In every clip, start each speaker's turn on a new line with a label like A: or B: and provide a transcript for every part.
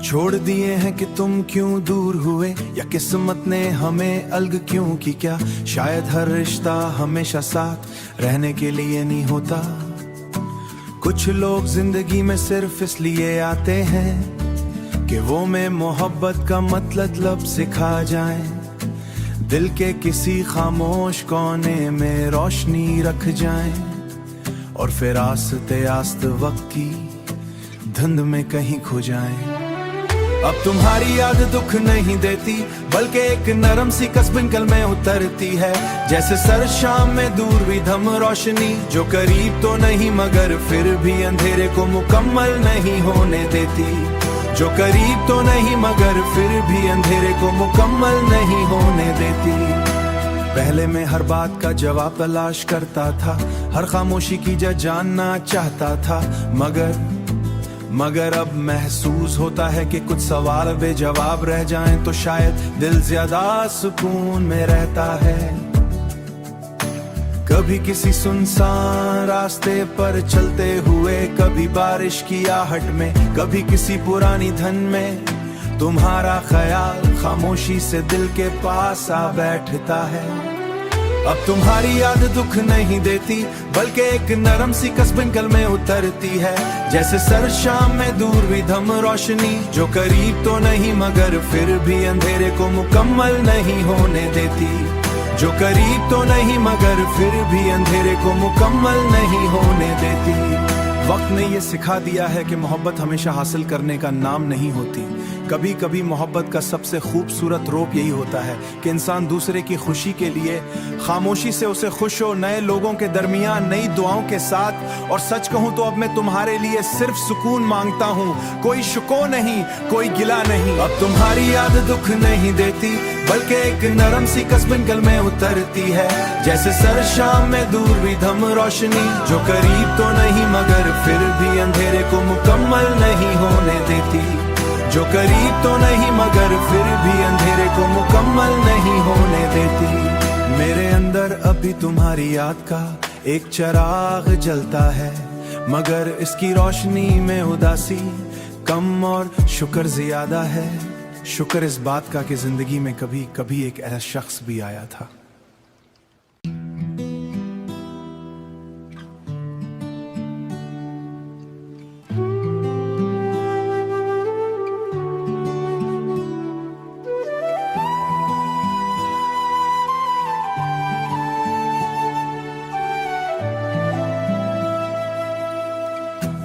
A: छोड़ दिए हैं कि तुम क्यों दूर हुए, या किस्मत ने हमें अलग क्यों की क्या। शायद हर रिश्ता हमेशा साथ रहने के लिए नहीं होता। कुछ लोग जिंदगी में सिर्फ इसलिए आते हैं कि वो में मोहब्बत का मतलब सिखा जाएं, दिल के किसी खामोश कोने में रोशनी रख जाएं, और फिर आस्ते आस्ते वक्त की धुंध में कहीं खो जाएं। अब तुम्हारी याद दुख नहीं देती, बल्कि एक नरम सी कसबिन में उतरती है। जैसे सर शाम में दूर भी धम रोशनी, जो करीब तो नहीं मगर फिर भी अंधेरे को मुकम्मल नहीं होने देती। जो करीब तो नहीं मगर फिर भी अंधेरे को मुकम्मल नहीं होने देती। पहले मैं हर बात का जवाब तलाश करता था, हर खामोशी की वजह जानना चाहता था, मगर अब महसूस होता है कि कुछ सवाल बेजवाब रह जाएं तो शायद दिल ज्यादा सुकून में रहता है। कभी किसी सुनसान रास्ते पर चलते हुए, कभी बारिश की आहट में, कभी किसी पुरानी धन में, तुम्हारा ख्याल खामोशी से दिल के पास आ बैठता है। अब तुम्हारी याद दुख नहीं देती, बल्कि एक नरम सी कसबिन में उतरती है। जैसे सर शाम में दूर भी धम रोशनी, जो करीब तो नहीं मगर फिर भी अंधेरे को मुकम्मल नहीं होने देती। जो करीब तो नहीं मगर फिर भी अंधेरे को मुकम्मल नहीं होने देती। वक्त ने ये सिखा दिया है कि मोहब्बत हमेशा हासिल करने का नाम नहीं होती। कभी कभी मोहब्बत का सबसे खूबसूरत रूप यही होता है कि इंसान दूसरे की खुशी के लिए खामोशी से उसे खुश हो, नए लोगों के दरमियान नई दुआओं के साथ। और सच कहूं तो अब मैं तुम्हारे लिए सिर्फ सुकून मांगता हूं, कोई शुको नहीं, कोई गिला नहीं। अब तुम्हारी याद दुख नहीं देती, बल्कि एक नरम सी कसबिन में उतरती है। जैसे सर शाम में दूर भी धम रोशनी, जो करीब तो नहीं मगर फिर भी अंधेरे को मुकम्मल नहीं होने देती। जो करीब तो नहीं मगर फिर भी अंधेरे को मुकम्मल नहीं होने देती। मेरे अंदर अभी तुम्हारी याद का एक चिराग जलता है, मगर इसकी रोशनी में उदासी कम और शुक्र ज्यादा है। शुक्र इस बात का कि जिंदगी में कभी कभी एक ऐसा शख्स भी आया था।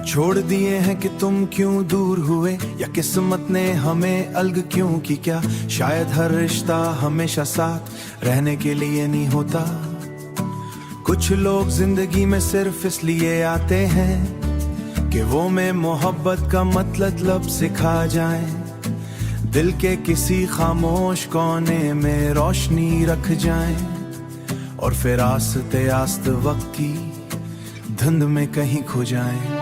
A: छोड़ दिए हैं कि तुम क्यों दूर हुए, या किस्मत ने हमें अलग क्यों की क्या। शायद हर रिश्ता हमेशा साथ रहने के लिए नहीं होता। कुछ लोग जिंदगी में सिर्फ इसलिए आते हैं कि वो में मोहब्बत का मतलब सिखा जाएं, दिल के किसी खामोश कोने में रोशनी रख जाएं, और फिर आस्ते आस्ते वक्त की धुंध में कहीं खो जाएं।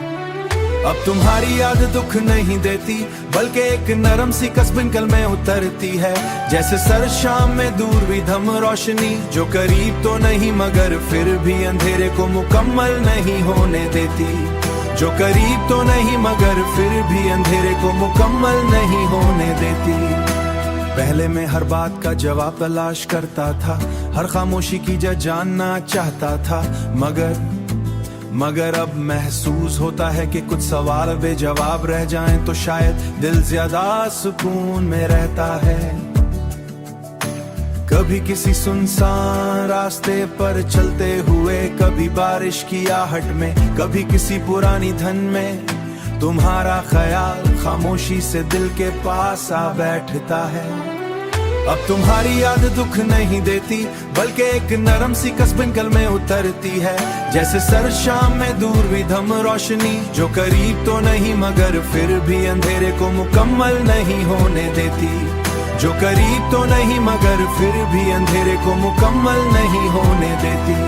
A: अब तुम्हारी याद दुख नहीं देती, बल्कि एक नरम सी कसबिन में उतरती है। जैसे सर शाम में दूर भी धम रोशनी, जो करीब तो नहीं मगर फिर भी अंधेरे को मुकम्मल नहीं होने देती। जो करीब तो नहीं मगर फिर भी अंधेरे को मुकम्मल नहीं होने देती। पहले मैं हर बात का जवाब तलाश करता था, हर खामोशी की वजह जानना चाहता था, मगर अब महसूस होता है कि कुछ सवाल बेजवाब रह जाएं तो शायद दिल ज्यादा सुकून में रहता है। कभी किसी सुनसान रास्ते पर चलते हुए, कभी बारिश की आहट में, कभी किसी पुरानी धन में, तुम्हारा ख्याल खामोशी से दिल के पास आ बैठता है। अब तुम्हारी याद दुख नहीं देती, बल्कि एक नरम सी कसबिन में उतरती है। जैसे सर शाम में दूर भी धम रोशनी, जो करीब तो नहीं मगर फिर भी अंधेरे को मुकम्मल नहीं होने देती। जो करीब तो नहीं मगर फिर भी अंधेरे को मुकम्मल नहीं होने देती।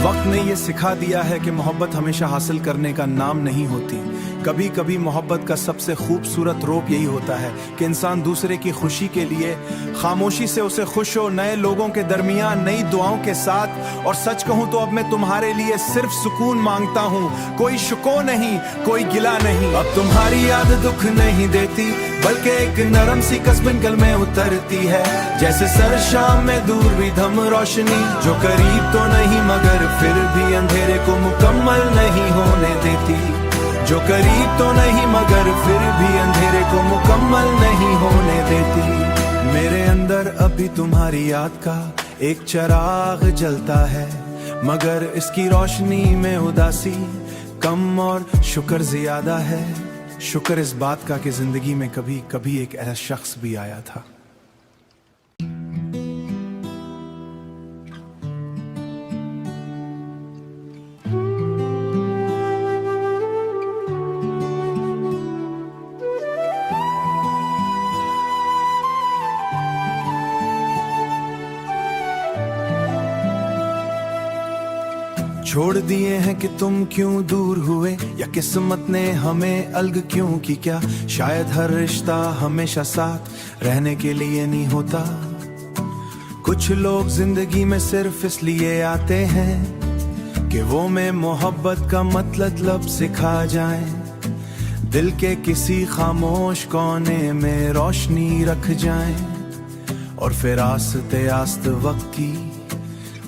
A: वक्त ने ये सिखा दिया है कि मोहब्बत हमेशा हासिल करने का नाम नहीं होती। कभी कभी मोहब्बत का सबसे खूबसूरत रूप यही होता है कि इंसान दूसरे की खुशी के लिए खामोशी से उसे खुश हो, नए लोगों के दरमियान नई दुआओं के साथ। और सच कहूं तो अब मैं तुम्हारे लिए सिर्फ सुकून मांगता हूं, कोई शिको नहीं, कोई गिला नहीं। अब तुम्हारी याद दुख नहीं देती, बल्कि एक नरम सी कसबिन कल में उतरती है, जैसे सर शाम में दूर भी धम रोशनी, जो करीब तो नहीं मगर फिर भी अंधेरे को मुकम्मल नहीं होने देती, जो करीब तो नहीं मगर फिर भी अंधेरे को मुकम्मल नहीं होने देती। मेरे अंदर अभी तुम्हारी याद का एक चिराग जलता है, मगर इसकी रोशनी में उदासी कम और शुक्र ज्यादा है। शुक्र इस बात का कि जिंदगी में कभी कभी एक ऐसा शख्स भी आया था। छोड़ दिए हैं कि तुम क्यों दूर हुए, या किस्मत ने हमें अलग क्यों की क्या। शायद हर रिश्ता हमेशा साथ रहने के लिए नहीं होता। कुछ लोग जिंदगी में सिर्फ इसलिए आते हैं कि वो में मोहब्बत का मतलब सिखा जाएं, दिल के किसी खामोश कोने में रोशनी रख जाएं, और फिर आस्ते आस्ते वक्त की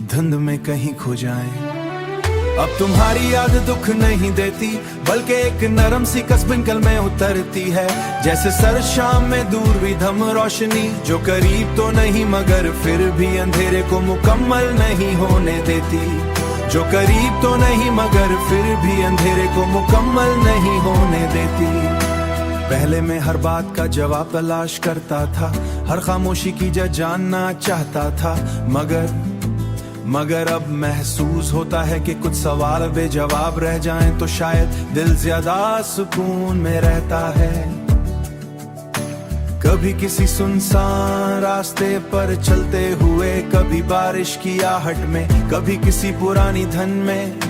A: धुंध में कहीं खो जाएं। अब तुम्हारी याद दुख नहीं देती, बल्कि एक नरम सी कसबिन कल में उतरती है, जैसे सर शाम में दूर भी धम रोशनी, जो करीब तो नहीं मगर फिर भी अंधेरे को मुकम्मल नहीं होने देती, जो करीब तो नहीं मगर फिर भी अंधेरे को मुकम्मल नहीं होने देती। पहले मैं हर बात का जवाब तलाश करता था, हर खामोशी की वजह जानना चाहता था, मगर अब महसूस होता है कि कुछ सवाल बेजवाब रह जाएं तो शायद दिल ज्यादा सुकून में रहता है। कभी किसी सुनसान रास्ते पर चलते हुए, कभी बारिश की आहट में, कभी किसी पुरानी धन में,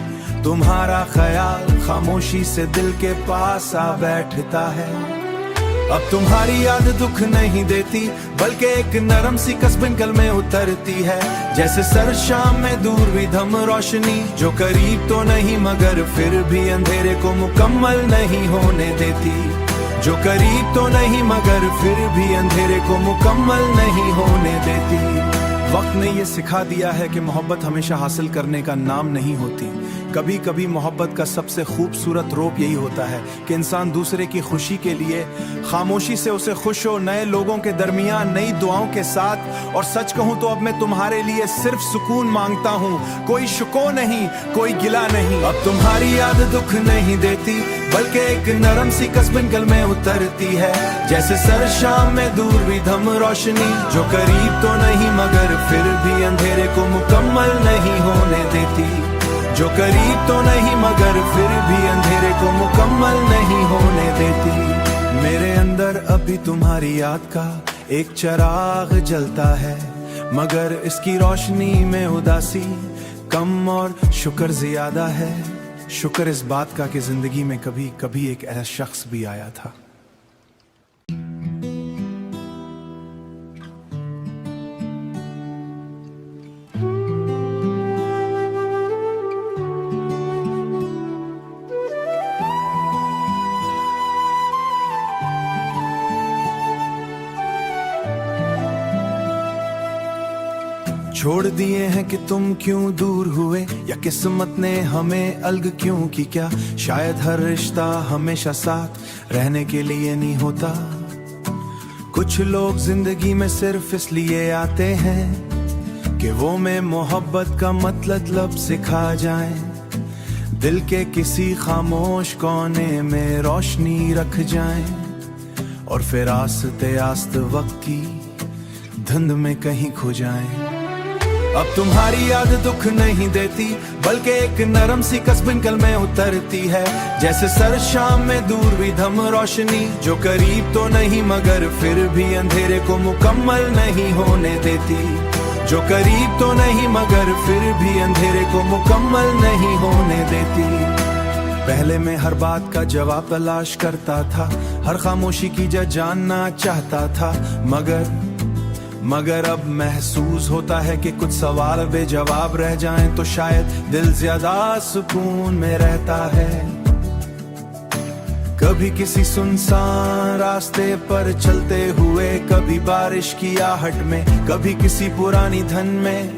A: तुम्हारा ख्याल खामोशी से दिल के पास आ बैठता है। अब तुम्हारी याद दुख नहीं देती, बल्कि एक नरम सी कसबिन कल में उतरती है, जैसे सर शाम में दूर भी धम रोशनी, जो करीब तो नहीं मगर फिर भी अंधेरे को मुकम्मल नहीं होने देती, जो करीब तो नहीं मगर फिर भी अंधेरे को मुकम्मल नहीं होने देती। वक्त ने ये सिखा दिया है कि मोहब्बत हमेशा हासिल करने का नाम नहीं होती। कभी कभी मोहब्बत का सबसे खूबसूरत रूप यही होता है कि इंसान दूसरे की खुशी के लिए खामोशी से उसे खुश हो, नए लोगों के दरमियान नई दुआओं के साथ। और सच कहूं तो अब मैं तुम्हारे लिए सिर्फ सुकून मांगता हूं, कोई शिको नहीं, कोई गिला नहीं। अब तुम्हारी याद दुख नहीं देती, बल्कि एक नरम सी कसबिन कल में उतरती है, जैसे सर शाम में दूर भी धम रोशनी, जो करीब तो नहीं मगर फिर भी अंधेरे को मुकम्मल नहीं होने देती, जो करीब तो नहीं मगर फिर भी अंधेरे को मुकम्मल नहीं होने देती। मेरे अंदर अभी तुम्हारी याद का एक चिराग जलता है, मगर इसकी रोशनी में उदासी कम और शुक्र ज्यादा है। शुक्र इस बात का कि जिंदगी में कभी कभी एक ऐसा शख्स भी आया था। छोड़ दिए हैं कि तुम क्यों दूर हुए, या किस्मत ने हमें अलग क्यों की क्या। शायद हर रिश्ता हमेशा साथ रहने के लिए नहीं होता। कुछ लोग जिंदगी में सिर्फ इसलिए आते हैं कि वो में मोहब्बत का मतलब सिखा जाएं, दिल के किसी खामोश कोने में रोशनी रख जाएं, और फिर आस्ते आस्ते वक्त की धुंध में कहीं खो जाएं। अब तुम्हारी याद दुख नहीं देती, बल्कि एक नरम सी कसबिन कल में उतरती है, जैसे सर शाम में दूर भी धम रोशनी, जो करीब तो नहीं मगर फिर भी अंधेरे को मुकम्मल नहीं होने देती, जो करीब तो नहीं मगर फिर भी अंधेरे को मुकम्मल नहीं होने देती। पहले मैं हर बात का जवाब तलाश करता था, हर खामोशी की वजह जानना चाहता था, मगर अब महसूस होता है कि कुछ सवाल बेजवाब रह जाएं तो शायद दिल ज्यादा सुकून में रहता है। कभी किसी सुनसान रास्ते पर चलते हुए, कभी बारिश की आहट में, कभी किसी पुरानी धन में,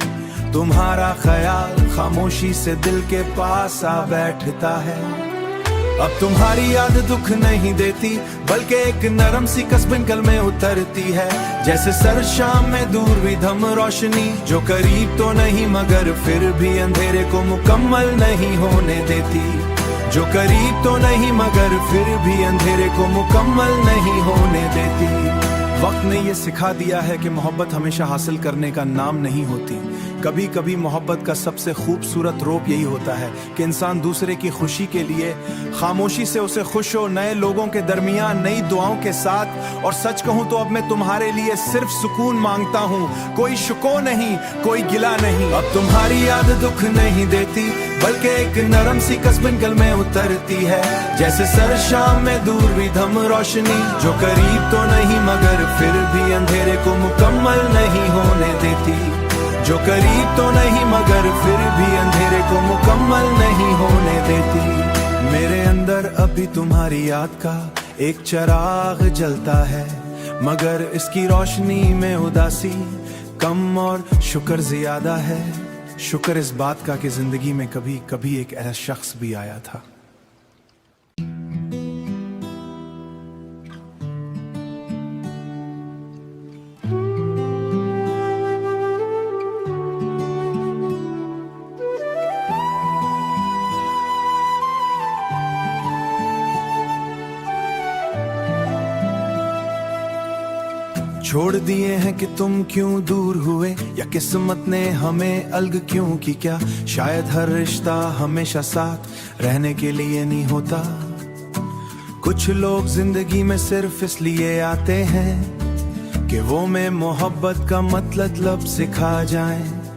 A: तुम्हारा ख्याल खामोशी से दिल के पास आ बैठता है। अब तुम्हारी याद दुख नहीं देती, बल्कि एक नरम सी कसबिन कल में उतरती है। जैसे सर शाम में दूर भी धम रोशनी, जो करीब तो नहीं मगर फिर भी अंधेरे को मुकम्मल नहीं होने देती, जो करीब तो नहीं मगर फिर भी अंधेरे को मुकम्मल नहीं होने देती। वक्त ने ये सिखा दिया है कि मोहब्बत हमेशा हासिल करने का नाम नहीं होती। कभी कभी मोहब्बत का सबसे खूबसूरत रूप यही होता है कि इंसान दूसरे की खुशी के लिए खामोशी से उसे खुश हो, नए लोगों के दरमियान नई दुआओं के साथ। और सच कहूं तो अब मैं तुम्हारे लिए सिर्फ सुकून मांगता हूं, कोई शुको नहीं, कोई गिला नहीं। अब तुम्हारी याद दुख नहीं देती, बल्कि एक नरम सी कसबिन कल में उतरती है। जैसे सर शाम में दूर भी धम रोशनी, जो करीब तो नहीं मगर फिर भी अंधेरे को मुकम्मल नहीं होने देती, जो करीब तो नहीं मगर फिर भी अंधेरे को मुकम्मल नहीं होने देती। मेरे अंदर अभी तुम्हारी याद का एक चिराग जलता है, मगर इसकी रोशनी में उदासी कम और शुक्र ज्यादा है। शुक्र इस बात का कि जिंदगी में कभी कभी एक ऐसा शख्स भी आया था। छोड़ दिए हैं कि तुम क्यों दूर हुए, या किस्मत ने हमें अलग क्यों की क्या। शायद हर रिश्ता हमेशा साथ रहने के लिए नहीं होता। कुछ लोग जिंदगी में सिर्फ इसलिए आते हैं कि वो में मोहब्बत का मतलब सिखा जाएं।